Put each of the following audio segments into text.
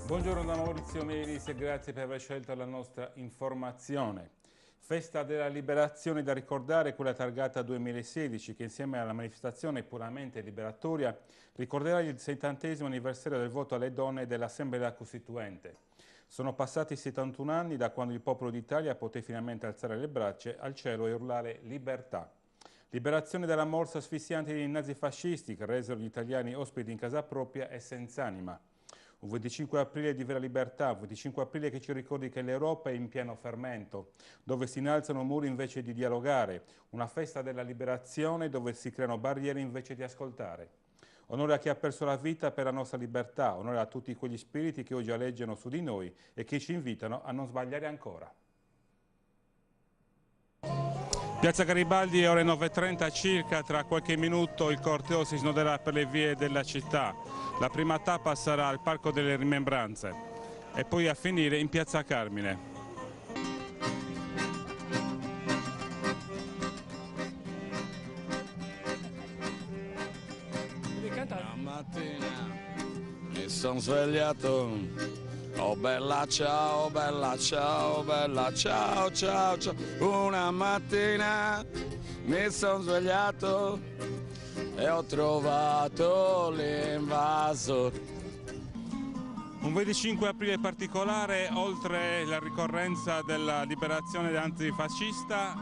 Buongiorno da Maurizio Melis e grazie per aver scelto la nostra informazione. Festa della Liberazione da ricordare, quella targata 2016, che insieme alla manifestazione puramente liberatoria ricorderà il 70° anniversario del voto alle donne dell'Assemblea Costituente. Sono passati 71 anni da quando il popolo d'Italia poté finalmente alzare le braccia al cielo e urlare libertà. Liberazione dalla morsa asfissiante dei nazifascisti che resero gli italiani ospiti in casa propria e senza anima. Un 25 aprile di vera libertà, un 25 aprile che ci ricordi che l'Europa è in pieno fermento, dove si innalzano muri invece di dialogare, una festa della liberazione dove si creano barriere invece di ascoltare. Onore a chi ha perso la vita per la nostra libertà, onore a tutti quegli spiriti che oggi aleggiano su di noi e che ci invitano a non sbagliare ancora. Piazza Garibaldi, ore 9:30 circa, tra qualche minuto il corteo si snoderà per le vie della città. La prima tappa sarà al Parco delle Rimembranze e poi a finire in Piazza Carmine. La mattina mi sono svegliato, oh bella ciao, bella ciao, bella ciao, ciao, ciao. Una mattina mi sono svegliato e ho trovato l'invasore. Un 25 aprile particolare, oltre la ricorrenza della liberazione antifascista,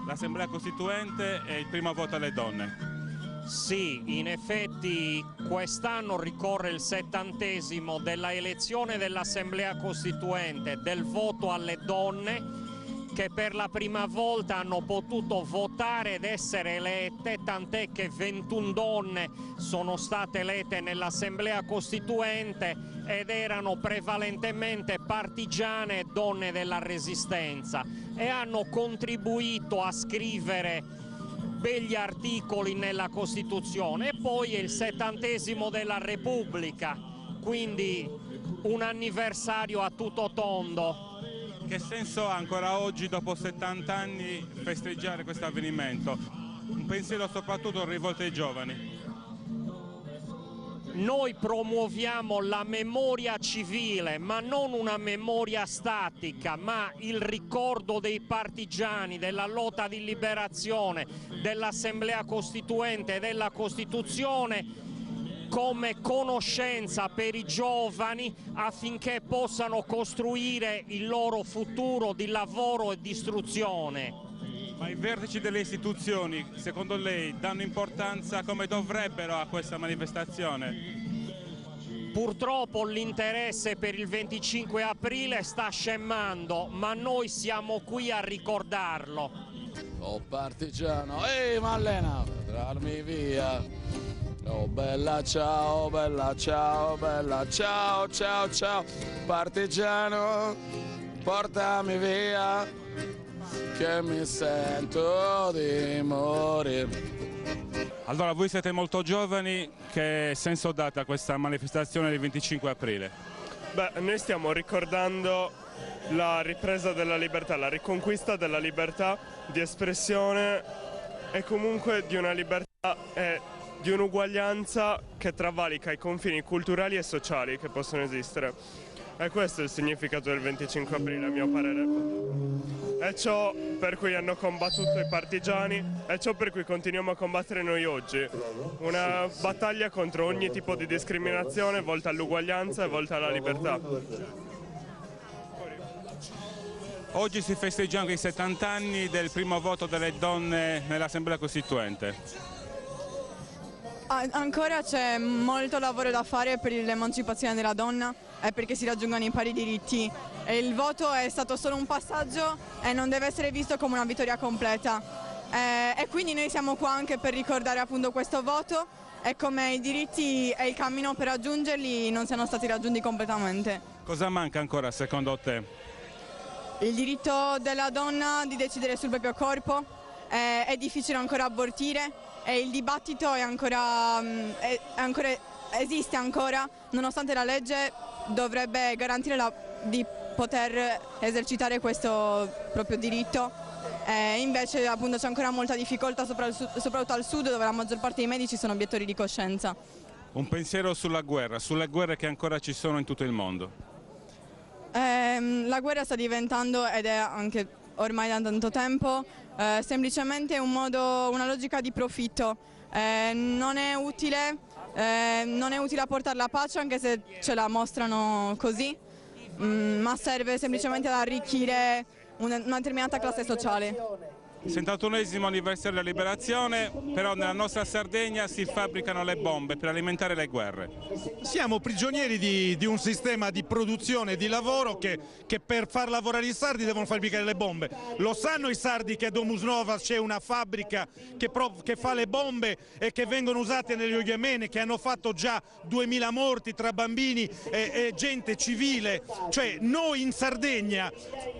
l'Assemblea Costituente e il primo voto alle donne. Sì, in effetti quest'anno ricorre il 70° della elezione dell'Assemblea Costituente, del voto alle donne, che per la prima volta hanno potuto votare ed essere elette, tant'è che 21 donne sono state elette nell'Assemblea Costituente ed erano prevalentemente partigiane e donne della Resistenza e hanno contribuito a scrivere begli articoli nella Costituzione. E poi è il 70° della Repubblica, quindi un anniversario a tutto tondo. Che senso ha ancora oggi, dopo 70 anni, festeggiare questo avvenimento? Un pensiero soprattutto rivolto ai giovani. Noi promuoviamo la memoria civile, ma non una memoria statica, ma il ricordo dei partigiani, della lotta di liberazione, dell'Assemblea Costituente e della Costituzione, come conoscenza per i giovani affinché possano costruire il loro futuro di lavoro e di istruzione. Ma i vertici delle istituzioni, secondo lei, danno importanza come dovrebbero a questa manifestazione? Purtroppo l'interesse per il 25 aprile sta scemando, ma noi siamo qui a ricordarlo. Oh partigiano, ehi Mallena, trarmi via. Oh bella ciao, bella ciao, bella ciao, ciao, ciao. Partigiano, portami via, che mi sento di morire. Allora, voi siete molto giovani, che senso date a questa manifestazione del 25 aprile? Beh, noi stiamo ricordando la ripresa della libertà, la riconquista della libertà di espressione e comunque di una libertà e di un'uguaglianza che travalica i confini culturali e sociali che possono esistere. E questo è il significato del 25 aprile, a mio parere. È ciò per cui hanno combattuto i partigiani, è ciò per cui continuiamo a combattere noi oggi. Una battaglia contro ogni tipo di discriminazione volta all'uguaglianza e volta alla libertà. Oggi si festeggiano anche i 70 anni del primo voto delle donne nell'Assemblea Costituente. Ancora c'è molto lavoro da fare per l'emancipazione della donna e perché si raggiungano i pari diritti. E il voto è stato solo un passaggio e non deve essere visto come una vittoria completa. E quindi noi siamo qua anche per ricordare appunto questo voto e come i diritti e il cammino per raggiungerli non siano stati raggiunti completamente. Cosa manca ancora secondo te? Il diritto della donna di decidere sul proprio corpo, è difficile ancora abortire e il dibattito esiste ancora, nonostante la legge dovrebbe garantire di poter esercitare questo proprio diritto. Invece appunto c'è ancora molta difficoltà, soprattutto al sud, dove la maggior parte dei medici sono obiettori di coscienza. Un pensiero sulle guerre che ancora ci sono in tutto il mondo. La guerra sta diventando, ed è anche ormai da tanto tempo, semplicemente una logica di profitto. Non è utile a portare la pace, anche se ce la mostrano così, ma serve semplicemente ad arricchire una determinata classe sociale. 71esimo anniversario della liberazione, però nella nostra Sardegna si fabbricano le bombe per alimentare le guerre. Siamo prigionieri di un sistema di produzione e di lavoro che per far lavorare i sardi devono fabbricare le bombe. Lo sanno i sardi che a Domus Novas c'è una fabbrica che fa le bombe e che vengono usate nello Yemen, che hanno fatto già 2000 morti tra bambini e gente civile. Cioè noi in Sardegna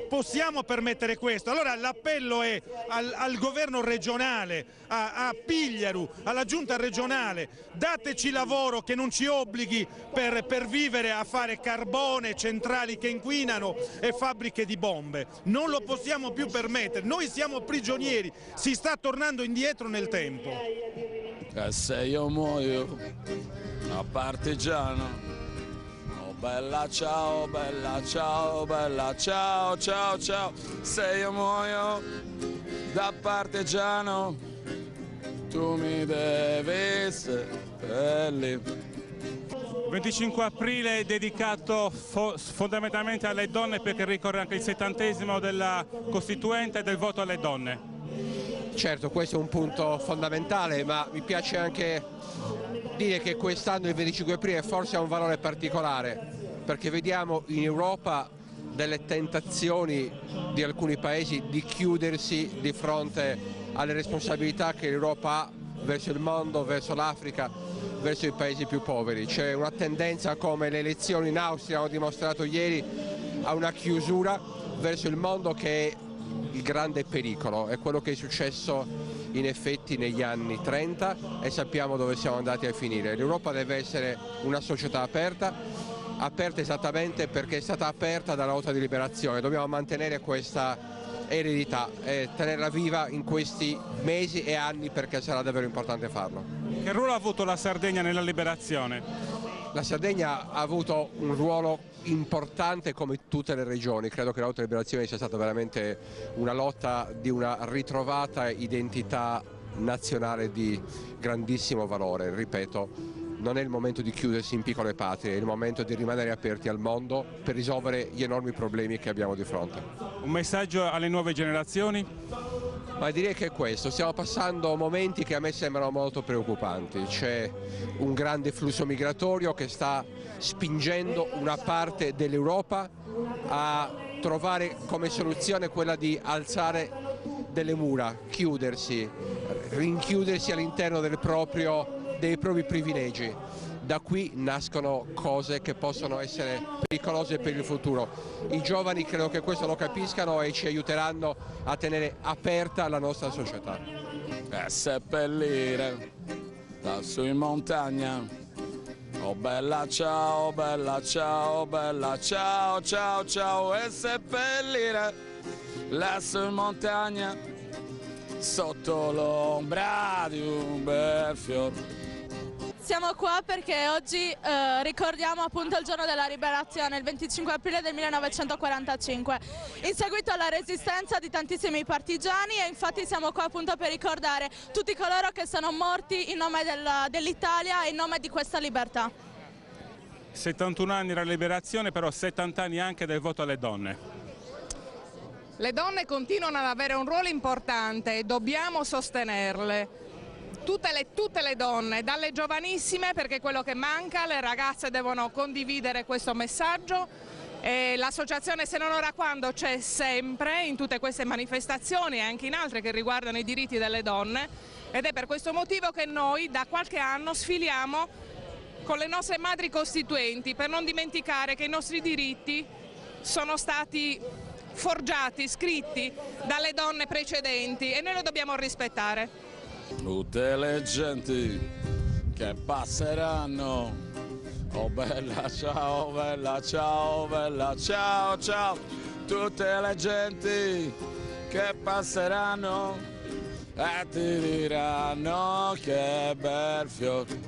possiamo permettere questo. Allora l'appello è al governo regionale, a Pigliaru, alla giunta regionale: dateci lavoro che non ci obblighi per vivere a fare carbone, centrali che inquinano e fabbriche di bombe. Non lo possiamo più permettere, noi siamo prigionieri, si sta tornando indietro nel tempo. Se io muoio a partigiano, bella ciao, bella ciao, bella ciao, ciao, ciao. Se io muoio da partigiano, tu mi devi seppellire. 25 aprile è dedicato fondamentalmente alle donne, perché ricorre anche il 70esimo della Costituente e del voto alle donne. Certo, questo è un punto fondamentale, ma mi piace anche dire che quest'anno il 25 aprile forse ha un valore particolare, perché vediamo in Europa delle tentazioni di alcuni paesi di chiudersi di fronte alle responsabilità che l'Europa ha verso il mondo, verso l'Africa, verso i paesi più poveri. C'è una tendenza, come le elezioni in Austria hanno dimostrato ieri, a una chiusura verso il mondo che è il grande pericolo. È quello che è successo in effetti negli anni 30 e sappiamo dove siamo andati a finire. L'Europa deve essere una società aperta esattamente perché è stata aperta dalla lotta di liberazione. Dobbiamo mantenere questa eredità e tenerla viva in questi mesi e anni, perché sarà davvero importante farlo. Che ruolo ha avuto la Sardegna nella liberazione? La Sardegna ha avuto un ruolo importante come tutte le regioni. Credo che la lotta di liberazione sia stata veramente una lotta di una ritrovata identità nazionale di grandissimo valore. Ripeto, non è il momento di chiudersi in piccole patrie, è il momento di rimanere aperti al mondo per risolvere gli enormi problemi che abbiamo di fronte. Un messaggio alle nuove generazioni? Ma direi che è questo: stiamo passando momenti che a me sembrano molto preoccupanti. C'è un grande flusso migratorio che sta spingendo una parte dell'Europa a trovare come soluzione quella di alzare delle mura, chiudersi, rinchiudersi all'interno dei propri privilegi. Da qui nascono cose che possono essere pericolose per il futuro. I giovani credo che questo lo capiscano e ci aiuteranno a tenere aperta la nostra società. Seppellire lassù in montagna, oh bella ciao, bella ciao, bella ciao, ciao, ciao. E seppellire lassù in montagna, sotto l'ombra di un bel fior. Siamo qua perché oggi ricordiamo appunto il giorno della liberazione, il 25 aprile del 1945, in seguito alla resistenza di tantissimi partigiani, e infatti siamo qua appunto per ricordare tutti coloro che sono morti in nome dell'Italia e in nome di questa libertà. 71 anni della liberazione, però 70 anni anche del voto alle donne. Le donne continuano ad avere un ruolo importante e dobbiamo sostenerle. Tutte le donne, dalle giovanissime, perché quello che manca, le ragazze devono condividere questo messaggio. L'associazione Se non ora quando c'è sempre in tutte queste manifestazioni e anche in altre che riguardano i diritti delle donne, ed è per questo motivo che noi da qualche anno sfiliamo con le nostre madri costituenti, per non dimenticare che i nostri diritti sono stati forgiati, scritti dalle donne precedenti e noi lo dobbiamo rispettare. Tutte le genti che passeranno, oh bella ciao, bella ciao, bella ciao, ciao. Tutte le genti che passeranno e ti diranno che bel fiore.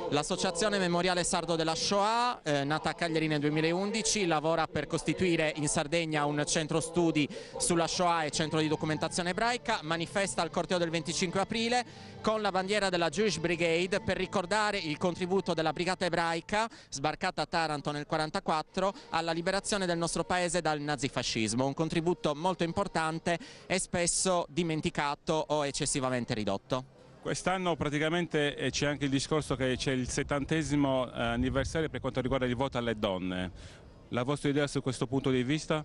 L'Associazione Memoriale Sardo della Shoah, nata a Cagliari nel 2011, lavora per costituire in Sardegna un centro studi sulla Shoah e centro di documentazione ebraica. Manifesta al corteo del 25 aprile con la bandiera della Jewish Brigade per ricordare il contributo della Brigata Ebraica, sbarcata a Taranto nel 1944, alla liberazione del nostro paese dal nazifascismo. Un contributo molto importante e spesso dimenticato o eccessivamente ridotto. Quest'anno praticamente c'è anche il discorso che c'è il 70° anniversario per quanto riguarda il voto alle donne. La vostra idea su questo punto di vista?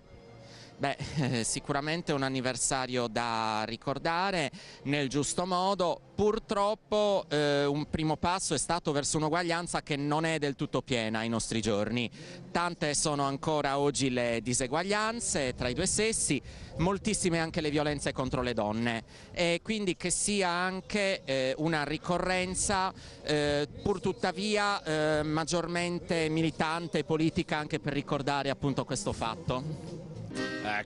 Beh, sicuramente un anniversario da ricordare nel giusto modo. Purtroppo un primo passo è stato verso un'uguaglianza che non è del tutto piena ai nostri giorni. Tante sono ancora oggi le diseguaglianze tra i due sessi, moltissime anche le violenze contro le donne, e quindi che sia anche una ricorrenza pur tuttavia maggiormente militante e politica, anche per ricordare appunto questo fatto.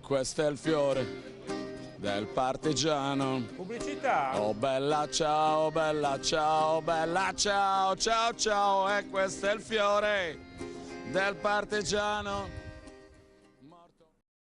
Questo è il fiore del partigiano. Pubblicità! Oh bella ciao, bella ciao, bella ciao, ciao ciao. E questo è il fiore del partigiano.